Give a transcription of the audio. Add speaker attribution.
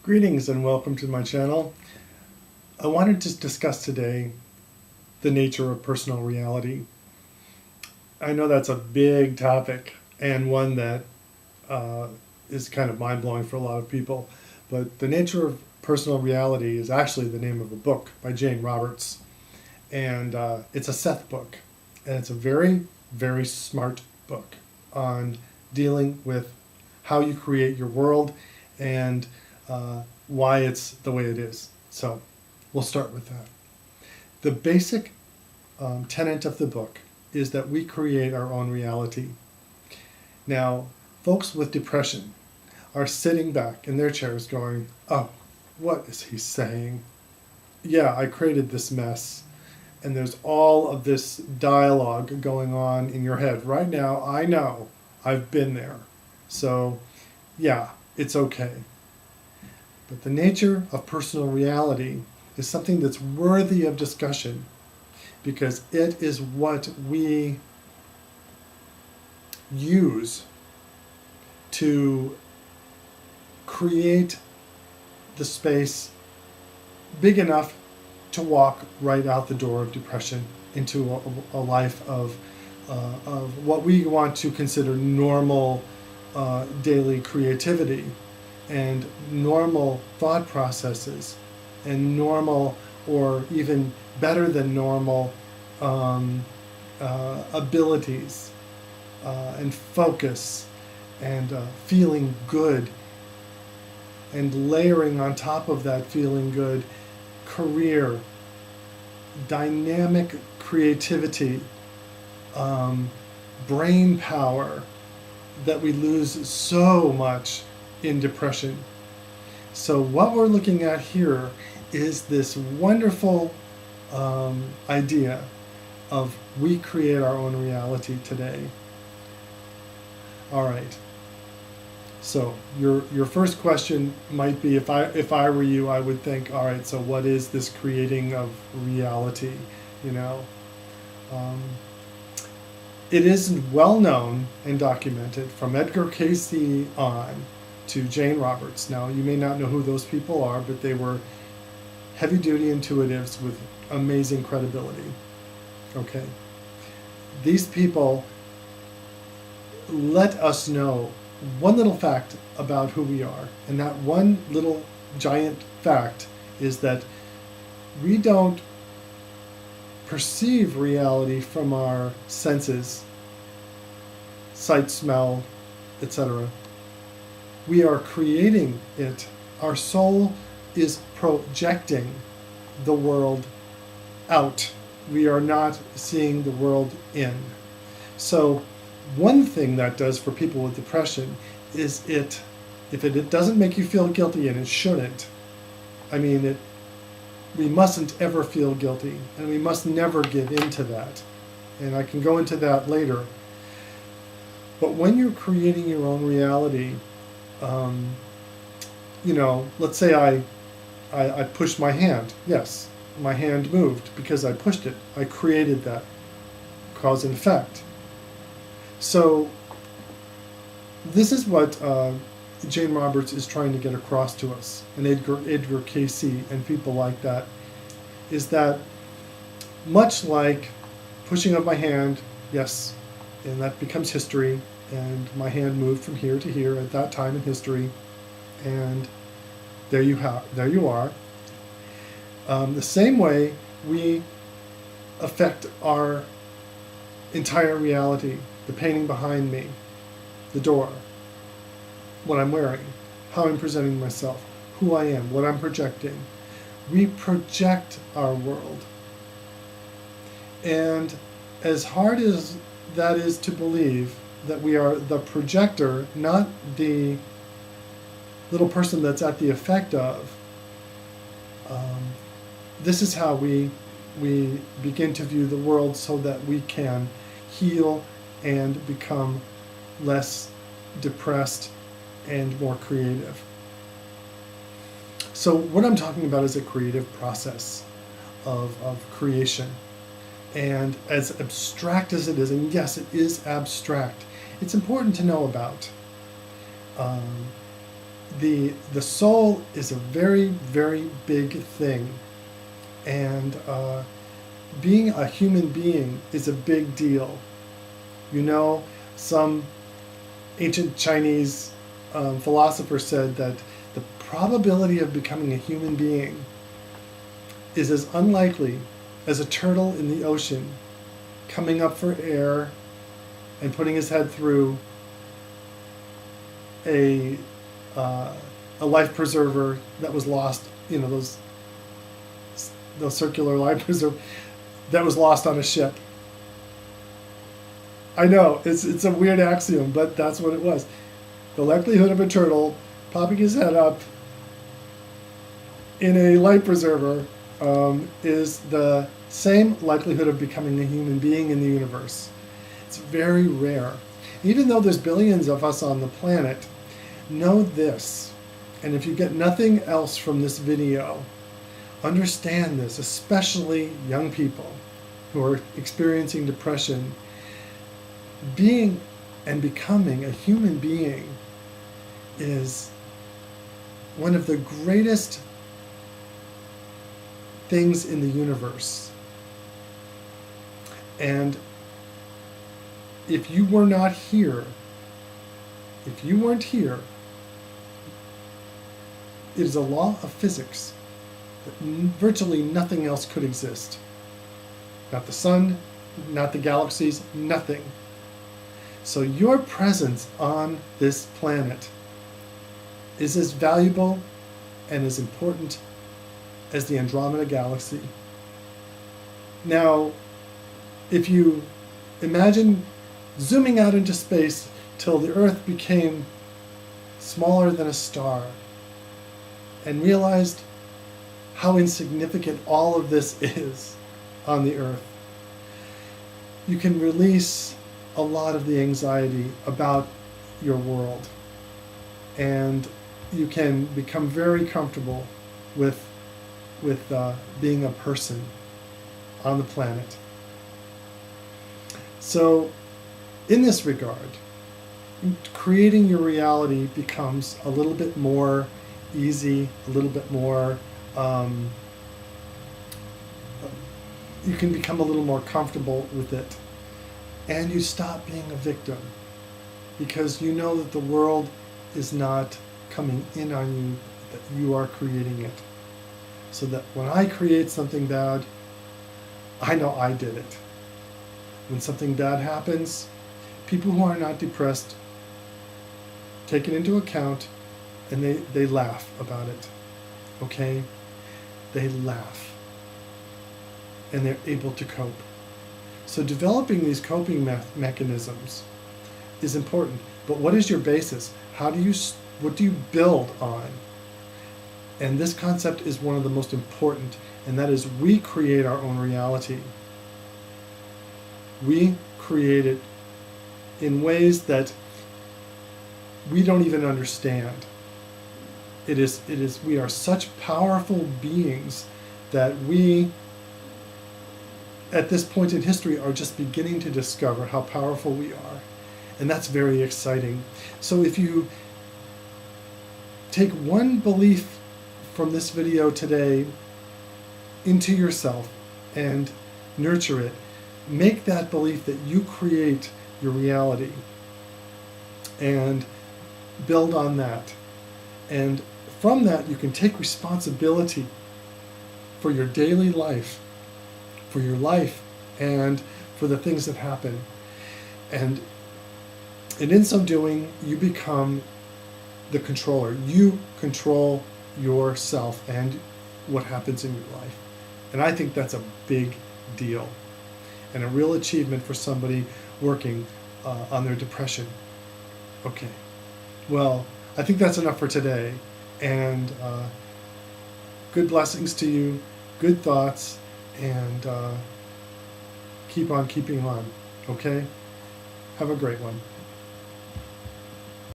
Speaker 1: Greetings and welcome to my channel. I wanted to discuss today the nature of personal reality. I know that's a big topic and one that is kind of mind-blowing for a lot of people, but the nature of personal reality is actually the name of a book by Jane Roberts, and it's a Seth book, and it's a very, very smart book on dealing with how you create your world and why it's the way it is. So we'll start with that. The basic tenet of the book is that we create our own reality. Now, folks with depression are sitting back in their chairs going, oh, what is he saying? Yeah, I created this mess. And there's all of this dialogue going on in your head. Right now, I know I've been there. So, yeah, it's okay. But the nature of personal reality is something that's worthy of discussion because it is what we use to create the space big enough to walk right out the door of depression into a life of what we want to consider normal daily creativity and normal thought processes and normal or even better than normal abilities and focus and feeling good, and layering on top of that feeling good career, dynamic creativity, brain power that we lose so much in depression. So what we're looking at here is this wonderful idea of we create our own reality today. All right. So your first question might be, if I were you, I would think, all right, so what is this creating of reality? You know, it is well known and documented from Edgar Cayce on to Jane Roberts. Now, you may not know who those people are, but they were heavy-duty intuitives with amazing credibility. Okay, these people let us know one little fact about who we are, and that one little giant fact is that we don't perceive reality from our senses, sight, smell, etc. We are creating it. Our soul is projecting the world out. We are not seeing the world in. So one thing that does for people with depression is if it doesn't make you feel guilty, and it shouldn't. I mean, we mustn't ever feel guilty, and we must never give into that. And I can go into that later. But when you're creating your own reality, you know, let's say I pushed my hand. Yes, my hand moved because I pushed it. I created that cause and effect. So this is what Jane Roberts is trying to get across to us, and Edgar Cayce and people like that, is that much like pushing of my hand, yes, and that becomes history, and my hand moved from here to here at that time in history, and there you are. The same way we affect our entire reality, the painting behind me, the door, what I'm wearing, how I'm presenting myself, who I am, what I'm projecting. We project our world. And as hard as that is to believe, that we are the projector, not the little person that's at the effect of, this is how we begin to view the world so that we can heal and become less depressed and more creative. So what I'm talking about is a creative process of creation. And as abstract as it is, and yes, it is abstract, it's important to know about. the soul is a very, very big thing, and being a human being is a big deal. You know, some ancient Chinese philosopher said that the probability of becoming a human being is as unlikely as a turtle in the ocean coming up for air and putting his head through a life preserver that was lost. You know, those circular life preserver that was lost on a ship. I know it's a weird axiom, but that's what it was. The likelihood of a turtle popping his head up in a life preserver is the same likelihood of becoming a human being in the universe. It's very rare. Even though there's billions of us on the planet, know this, and if you get nothing else from this video, understand this, especially young people who are experiencing depression. Being and becoming a human being is one of the greatest things in the universe. And if you were not here, if you weren't here, it is a law of physics that virtually nothing else could exist. Not the sun, not the galaxies, nothing. So your presence on this planet is as valuable and as important as the Andromeda galaxy. Now, if you imagine zooming out into space till the Earth became smaller than a star and realized how insignificant all of this is on the Earth, you can release a lot of the anxiety about your world, and you can become very comfortable with being a person on the planet. So in this regard, creating your reality becomes a little bit more easy, a little bit more, you can become a little more comfortable with it. And you stop being a victim, because you know that the world is not coming in on you, that you are creating it. So that when I create something bad, I know I did it. When something bad happens, people who are not depressed take it into account and they laugh about it. Okay? They laugh. And they're able to cope. So developing these coping mechanisms is important. But what is your basis? What do you build on? And this concept is one of the most important, and that is we create our own reality. We create it in ways that we don't even understand. We are such powerful beings that we, at this point in history, are just beginning to discover how powerful we are. And that's very exciting. So if you take one belief from this video today into yourself and nurture it, make that belief that you create your reality and build on that. And from that, you can take responsibility for your daily life, for your life, and for the things that happen. And in so doing, you become the controller. You control yourself and what happens in your life. And I think that's a big deal and a real achievement for somebody working on their depression. Okay. Well, I think that's enough for today. And good blessings to you, good thoughts, and keep on keeping on. Okay? Have a great one.